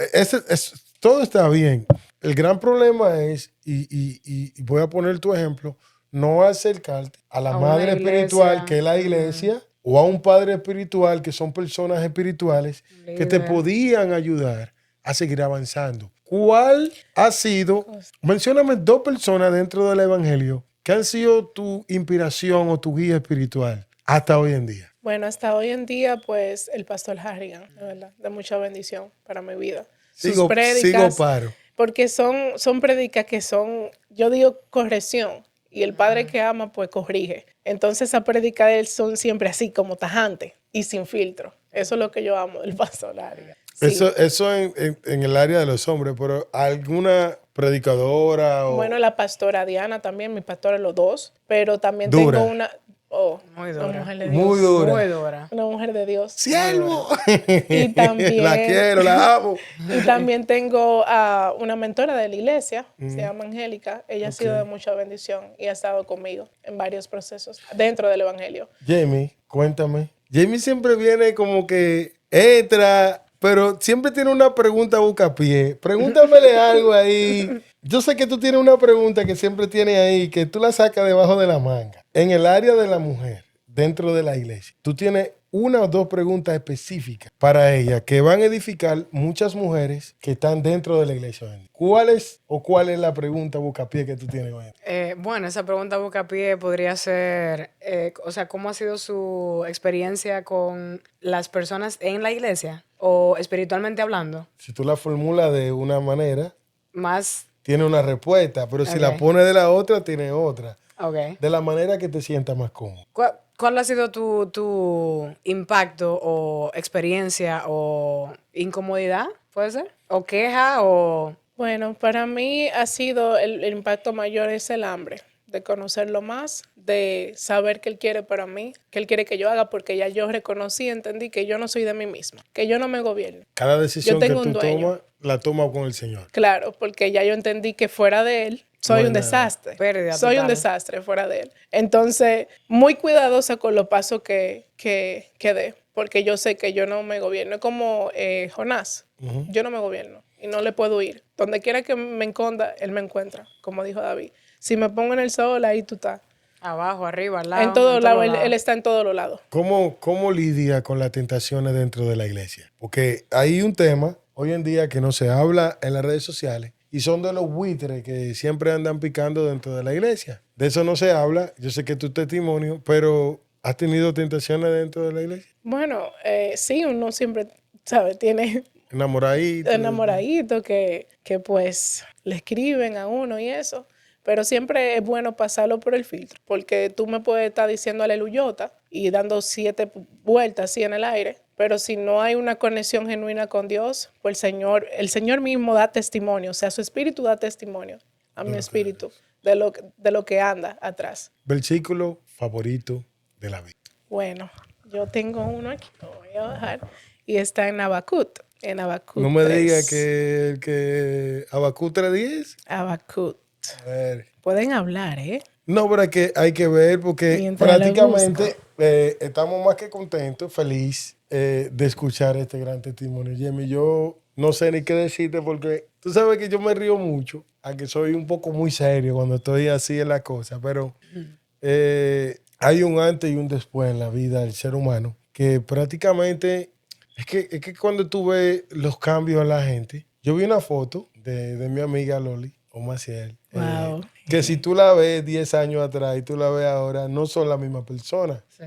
todo está bien. El gran problema es, y voy a poner tu ejemplo, no acercarte a la A una madre iglesia. espiritual que es la iglesia o a un padre espiritual que son personas espirituales que te Líder. podían ayudar a seguir avanzando. ¿Cuál ha sido? Mencióname 2 personas dentro del evangelio que han sido tu inspiración o tu guía espiritual hasta hoy en día. Bueno, hasta hoy en día, pues, el pastor Harrigan, de verdad, de mucha bendición para mi vida. Sus Sigo prédicas, paro. porque son prédicas que son, yo digo, corrección. Y el padre que ama, pues, corrige. Entonces, esas prédicas de él son siempre así, como tajantes y sin filtro. Eso es lo que yo amo del pastor Harrigan. Sí. Eso en el área de los hombres, pero alguna predicadora o... Bueno, la pastora Diana también, mi pastora los dos, pero también Dura. tengo una Muy una dura. mujer de Dios. Muy dura. Muy dura. Una mujer de Dios. ¡Siervo! Y también- La quiero, la amo. Y también tengo a una mentora de la iglesia, se llama Angélica. Ella ha sido de mucha bendición y ha estado conmigo en varios procesos dentro del evangelio. Jamie, cuéntame. Jamie siempre viene como que entra, pero siempre tiene una pregunta buscapié. Pregúntamele algo ahí. Yo sé que tú tienes una pregunta que siempre tienes ahí, que tú la sacas debajo de la manga. En el área de la mujer, dentro de la iglesia, tú tienes una o dos preguntas específicas para ella que van a edificar muchas mujeres que están dentro de la iglesia hoy en día. ¿Cuál es la pregunta buscapié que tú tienes hoy en día? Bueno, esa pregunta buscapié podría ser, o sea, ¿cómo ha sido su experiencia con las personas en la iglesia o espiritualmente hablando? Si tú la formulas de una manera, Más, tiene una respuesta, pero si la Ok. pones de la otra, tiene otra. ok. De la manera que te sientas más cómodo. ¿Cuál ha sido tu impacto o experiencia o incomodidad, puede ser? ¿O queja o...? Bueno, para mí ha sido el impacto mayor es el hambre, de conocerlo más, de saber qué Él quiere para mí, qué Él quiere que yo haga, porque ya yo reconocí, entendí que yo no soy de mí misma, que yo no me gobierno. Cada Yo decisión que tengo un tú dueño. tomas, la tomas con el Señor. Claro, porque ya yo entendí que fuera de Él soy No hay un nada. desastre. Pérdida Soy un total. desastre fuera de Él. Entonces, muy cuidadosa con los pasos que dé, porque yo sé que yo no me gobierno. Es como Jonás. Yo no me gobierno y no le puedo ir. Donde quiera que me esconda, Él me encuentra, como dijo David. Si me pongo en el sol, ahí tú estás. Abajo, arriba, al lado. En todos lados, lados. él está en todos los lados. ¿Cómo lidia con las tentaciones dentro de la iglesia? Porque hay un tema hoy en día que no se habla en las redes sociales y son de los buitres que siempre andan picando dentro de la iglesia. De eso no se habla. Yo sé que es tu testimonio, pero ¿has tenido tentaciones dentro de la iglesia? Bueno, sí, uno siempre, ¿sabe? Tiene Enamoradito. enamoradito que pues le escriben a uno y eso. Pero siempre es bueno pasarlo por el filtro, porque tú me puedes estar diciendo aleluyota y dando 7 vueltas así en el aire, pero si no hay una conexión genuina con Dios, pues el Señor mismo da testimonio, o sea, su espíritu da testimonio a mi espíritu de lo que anda atrás. Versículo favorito de la Biblia. Bueno, yo tengo uno aquí, lo voy a bajar, y está en Habacuc. En Habacuc No me 3. digas que Habacuc 3:10. Habacuc. A ver. Pueden hablar, ¿eh? No, pero hay que ver porque Mientras lo prácticamente estamos más que contentos, feliz de escuchar este gran testimonio. Jamie, yo no sé ni qué decirte porque tú sabes que yo me río mucho, aunque soy un poco muy serio cuando estoy así en la cosa, pero hay un antes y un después en la vida del ser humano que prácticamente es que cuando tú ves los cambios en la gente, yo vi una foto de mi amiga Loli o Maciel. Wow. Que si tú la ves 10 años atrás y tú la ves ahora, no son la misma persona. Sí.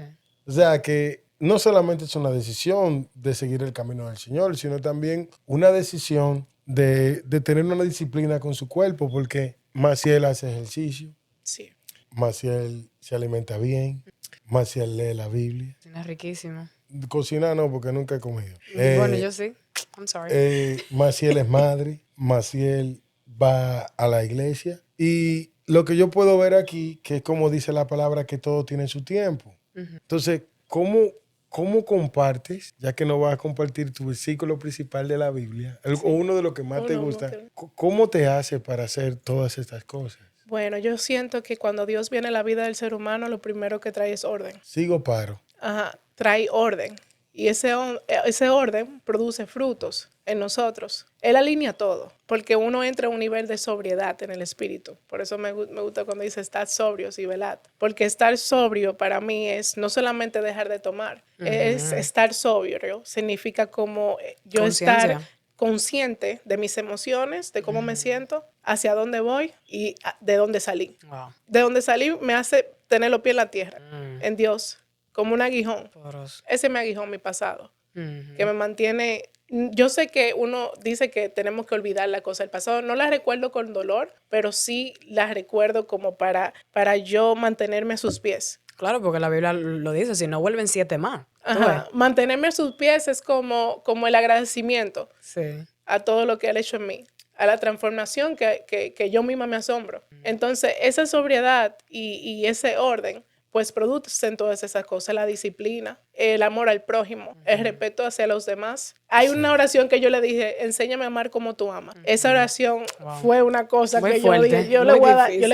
O sea que no solamente es una decisión de seguir el camino del Señor, sino también una decisión de tener una disciplina con su cuerpo, porque Maciel hace ejercicio, Sí. Maciel se alimenta bien, Maciel lee la Biblia. Es riquísimo. Cocina no, porque nunca he comido. Bueno, yo sí. I'm sorry. Maciel es madre, Maciel va a la iglesia y lo que yo puedo ver aquí, que es como dice la palabra, que todo tiene su tiempo. Entonces, ¿cómo compartes, ya que no vas a compartir tu versículo principal de la Biblia, o uno de los que más te gusta, cómo te hace para hacer todas estas cosas? Bueno, yo siento que cuando Dios viene a la vida del ser humano, lo primero que trae es orden. Sigo paro. Ajá, trae orden. Y ese orden produce frutos en nosotros. Él alinea todo, porque uno entra a un nivel de sobriedad en el espíritu. Por eso me gusta cuando dice estar sobrios y velad. Porque estar sobrio para mí es no solamente dejar de tomar, es estar sobrio. Significa como yo estar consciente de mis emociones, de cómo me siento, hacia dónde voy y de dónde salí. Wow. De dónde salí me hace tener los pies en la tierra, en Dios, como un aguijón. Poderoso. Ese es mi aguijón, mi pasado, que me mantiene. Yo sé que uno dice que tenemos que olvidar la cosa del pasado. No las recuerdo con dolor, pero sí las recuerdo como para yo mantenerme a sus pies. Claro, porque la Biblia lo dice, si no vuelven 7 más. Ajá. Mantenerme a sus pies es como el agradecimiento a todo lo que Él ha hecho en mí, a la transformación que yo misma me asombro. Entonces, esa sobriedad y ese orden, pues producen todas esas cosas, la disciplina, el amor al prójimo, el respeto hacia los demás. Hay una oración que yo le dije, enséñame a amar como tú amas. Esa oración fue una cosa muy que fuerte, yo dije, yo le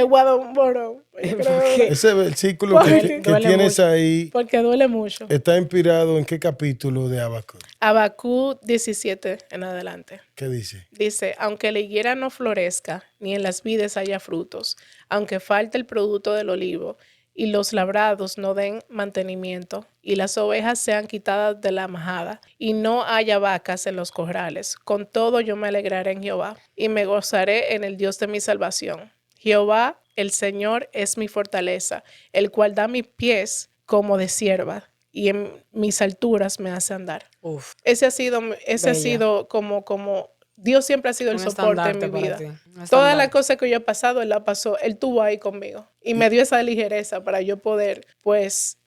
voy a dar un borón. Ese versículo que tienes mucho, ahí porque duele mucho. está inspirado en qué capítulo de Habacuc. Habacuc 17 en adelante. ¿Qué dice? Dice, aunque la higuera no florezca, ni en las vides haya frutos, aunque falte el producto del olivo, y los labrados no den mantenimiento, y las ovejas sean quitadas de la majada, y no haya vacas en los corrales. Con todo yo me alegraré en Jehová, y me gozaré en el Dios de mi salvación. Jehová, el Señor, es mi fortaleza, el cual da mis pies como de sierva, y en mis alturas me hace andar. Uf, Ese ha bella. sido como Dios siempre ha sido el Un soporte en mi estandarte para vida. ti. Un Todas estandarte. las cosas que yo he pasado, Él la pasó, Él tuvo ahí conmigo. Y me dio esa ligereza para yo poder, pues,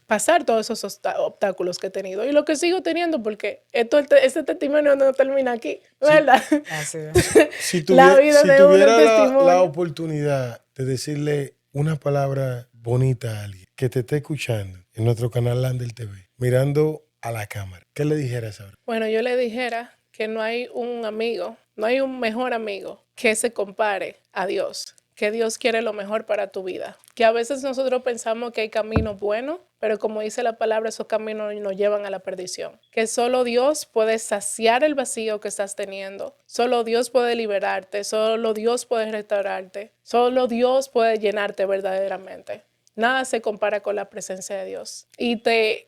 pasar todos esos obstáculos que he tenido. Y lo que sigo teniendo, porque este testimonio no termina aquí, ¿verdad? Así es. Si, La vida si de uno tuviera es la testimonio. oportunidad de decirle una palabra bonita a alguien que te esté escuchando en nuestro canal Lander TV, mirando a la cámara, ¿qué le dijeras ahora? Bueno, yo le dijera que no hay un amigo, no hay un mejor amigo que se compare a Dios, que Dios quiere lo mejor para tu vida, que a veces nosotros pensamos que hay caminos buenos, pero como dice la palabra, esos caminos nos llevan a la perdición, que solo Dios puede saciar el vacío que estás teniendo, solo Dios puede liberarte, solo Dios puede restaurarte, solo Dios puede llenarte verdaderamente. Nada se compara con la presencia de Dios. Y te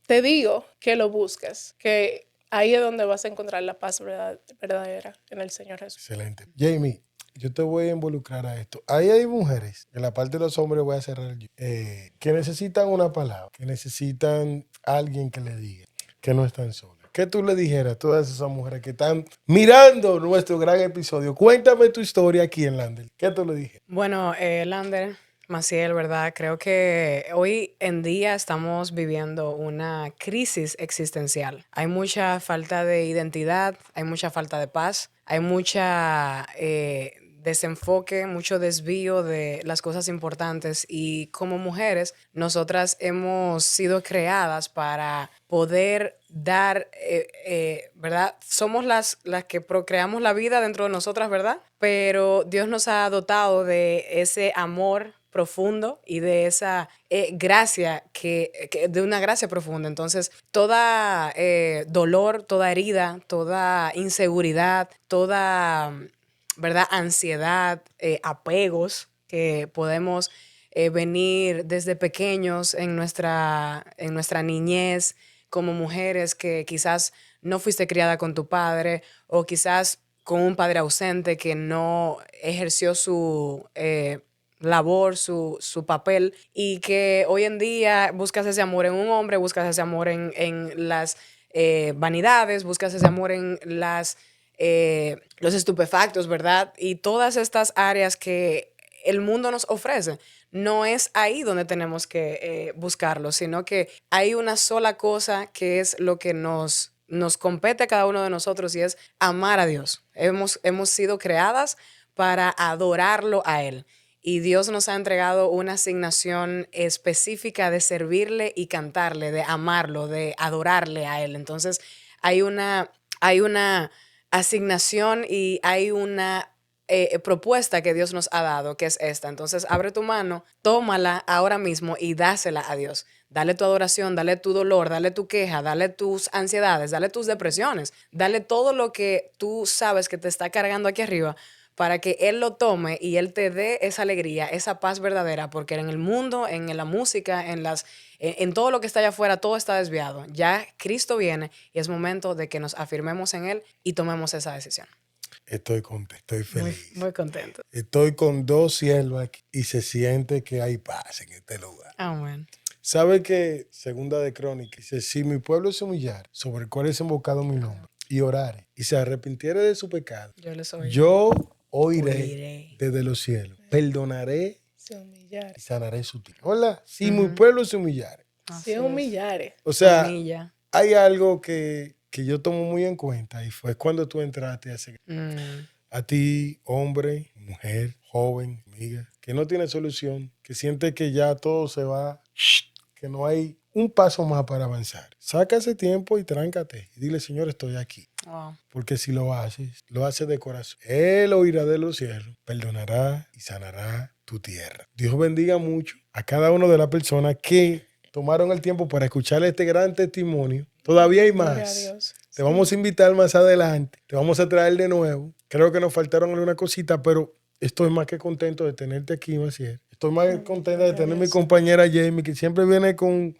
digo que lo busques, que ahí es donde vas a encontrar la paz verdadera en el Señor Jesús. Excelente. Jamie, yo te voy a involucrar a esto. Ahí hay mujeres, en la parte de los hombres voy a cerrar yo, que necesitan una palabra, que necesitan alguien que le diga que no están solas. ¿Qué tú le dijeras a todas esas mujeres que están mirando nuestro gran episodio? Cuéntame tu historia aquí en Lander. ¿Qué tú le dijeras? Bueno, Lander, Maciel, ¿verdad? Creo que hoy en día estamos viviendo una crisis existencial. Hay mucha falta de identidad, hay mucha falta de paz, hay mucha desenfoque, mucho desvío de las cosas importantes, y como mujeres, nosotras hemos sido creadas para poder dar, ¿verdad? Somos las que procreamos la vida dentro de nosotras, ¿verdad? Pero Dios nos ha dotado de ese amor profundo y de esa gracia, de una gracia profunda. Entonces, toda dolor, toda herida, toda inseguridad, toda, ¿verdad?, ansiedad, apegos que podemos venir desde pequeños en nuestra niñez, como mujeres que quizás no fuiste criada con tu padre, o quizás con un padre ausente que no ejerció su labor, su papel, y que hoy en día buscas ese amor en un hombre, buscas ese amor en las vanidades, buscas ese amor en los estupefactos, ¿verdad? Y todas estas áreas que el mundo nos ofrece. No es ahí donde tenemos que buscarlo, sino que hay una sola cosa que es lo que nos compete a cada uno de nosotros, y es amar a Dios. Hemos sido creadas para adorarlo a Él. Y Dios nos ha entregado una asignación específica de servirle y cantarle, de amarlo, de adorarle a Él. Entonces, hay una asignación y hay una propuesta que Dios nos ha dado, que es esta. Entonces, abre tu mano, tómala ahora mismo y dásela a Dios. Dale tu adoración, dale tu dolor, dale tu queja, dale tus ansiedades, dale tus depresiones, dale todo lo que tú sabes que te está cargando aquí arriba, para que Él lo tome y Él te dé esa alegría, esa paz verdadera, porque en el mundo, en la música, en todo lo que está allá afuera, todo está desviado. Ya Cristo viene y es momento de que nos afirmemos en Él y tomemos esa decisión. Estoy contento, estoy feliz. Muy contento. Estoy con dos siervos aquí y se siente que hay paz en este lugar. Amén. ¿Sabe que Segunda de Crónicas dice, si mi pueblo se humillara, sobre el cual es invocado mi nombre, y orare, y se arrepintiere de su pecado, yo oiré desde los cielos, perdonaré y sanaré su tierra. Hola, si mi pueblo se humillare. Si humillare. O sea, hay algo que yo tomo muy en cuenta, y fue cuando tú entraste a ti, hombre, mujer, joven, amiga, que no tiene solución, que siente que ya todo se va, que no hay un paso más para avanzar. Saca ese tiempo y tráncate y dile, Señor, estoy aquí. Wow. Porque si lo haces de corazón. Él oirá de los cielos, perdonará y sanará tu tierra. Dios bendiga mucho a cada una de las personas que tomaron el tiempo para escuchar este gran testimonio. Todavía hay más. Te vamos a invitar más adelante. Te vamos a traer de nuevo. Creo que nos faltaron algunas cositas, pero estoy más que contento de tenerte aquí, Maciel. estoy más contenta de tener mi compañera Jamie, que siempre viene con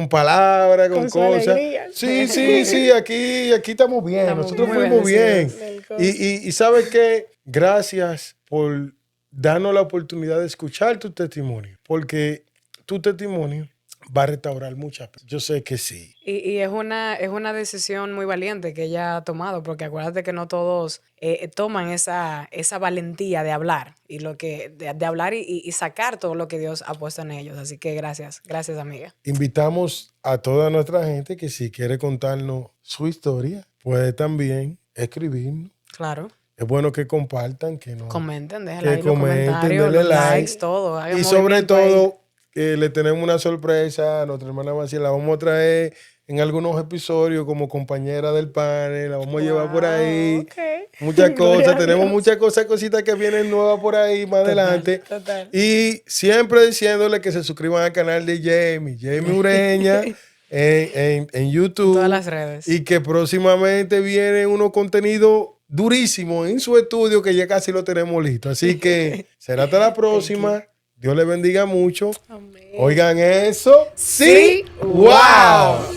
palabras, con Con su cosas. alegría. Sí, aquí estamos bien, Estamos nosotros muy fuimos bien. bendecidos. Y ¿sabes qué? Gracias por darnos la oportunidad de escuchar tu testimonio, porque tu testimonio va a restaurar muchas personas. Yo sé que sí. Y es una decisión muy valiente que ella ha tomado, porque acuérdate que no todos toman esa valentía de hablar de hablar y sacar todo lo que Dios ha puesto en ellos. Así que gracias, amiga. Invitamos a toda nuestra gente que si quiere contarnos su historia, puede también escribirnos. Claro. Es bueno que compartan, que no. Comenten, déjenle Que ahí los comenten, comentarios, denle los like. likes, todo. Hagan Y sobre movimiento ahí. todo, que le tenemos una sorpresa a nuestra hermana Maciel. La vamos a traer en algunos episodios como compañera del panel. La vamos a llevar por ahí. Ok. Muchas Gloria cosas. a Tenemos Dios. muchas cositas que vienen nuevas por ahí más adelante. Total. Y siempre diciéndole que se suscriban al canal de Jamie Ureña en YouTube. Todas las redes. Y que próximamente viene unos contenidos durísimos en su estudio que ya casi lo tenemos listo. Así que será hasta la próxima. Dios les bendiga mucho. Amén. Oigan eso. Sí. ¡Wow!